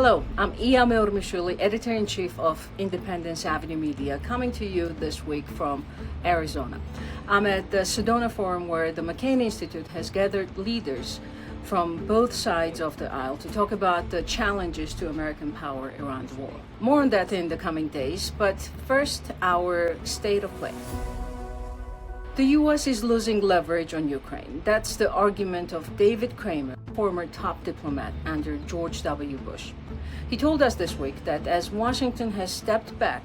Hello, I'm IAM editor-in-chief of Independence Avenue Media, coming to you this week from Arizona. I'm at the Sedona Forum, where the McCain Institute has gathered leaders from both sides of the aisle to talk about the challenges to American power around the world. More on that in the coming days, but first, our state of play. The U.S. is losing leverage on Ukraine. That's the argument of David Kramer, former top diplomat under George W. Bush. He told us this week that as Washington has stepped back,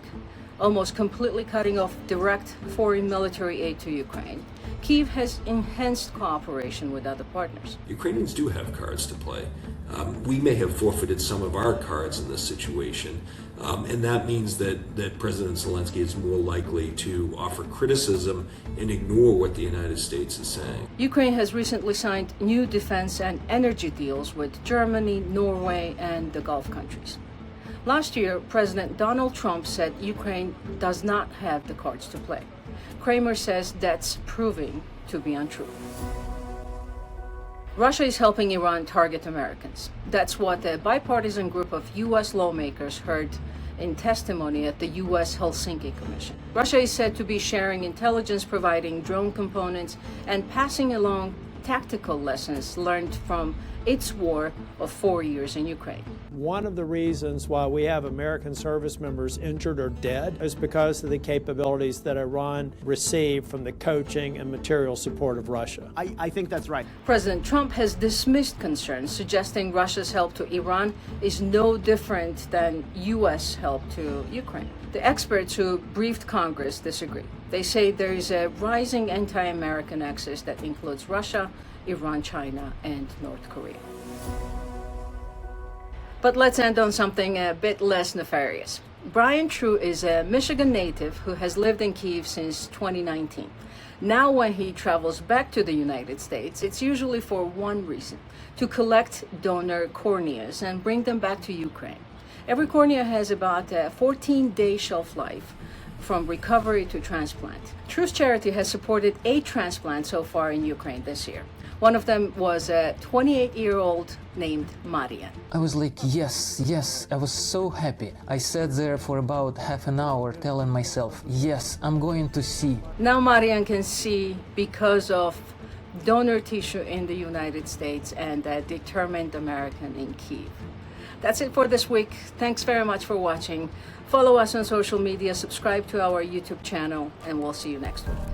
almost completely cutting off direct foreign military aid to Ukraine, Kyiv has enhanced cooperation with other partners. Ukrainians do have cards to play. We may have forfeited some of our cards in this situation, and that means that President Zelensky is more likely to offer criticism and ignore what the United States is saying. Ukraine has recently signed new defense and energy deals with Germany, Norway, and the Gulf countries. Last year, President Donald Trump said Ukraine does not have the cards to play. Kramer says that's proving to be untrue. Russia is helping Iran target Americans. That's what a bipartisan group of U.S. lawmakers heard in testimony at the U.S. Helsinki Commission. Russia is said to be sharing intelligence, providing drone components, and passing along tactical lessons learned from its war of 4 years in Ukraine. One of the reasons why we have American service members injured or dead is because of the capabilities that Iran received from the coaching and material support of Russia. I think that's right. President Trump has dismissed concerns, suggesting Russia's help to Iran is no different than U.S. help to Ukraine. The experts who briefed Congress disagree. They say there is a rising anti-American axis that includes Russia, Iran, China, and North Korea. But let's end on something a bit less nefarious. Brian True is a Michigan native who has lived in Kyiv since 2019. Now when he travels back to the United States, it's usually for one reason: to collect donor corneas and bring them back to Ukraine. Every cornea has about a 14-day shelf life from recovery to transplant. True's charity has supported 8 transplants so far in Ukraine this year. One of them was a 28-year-old named Marian. I was like, yes, I was so happy. I sat there for about half an hour telling myself, yes, I'm going to see. Now Marian can see because of donor tissue in the United States and a determined American in Kyiv. That's it for this week. Thanks very much for watching. Follow us on social media, subscribe to our YouTube channel, and we'll see you next week.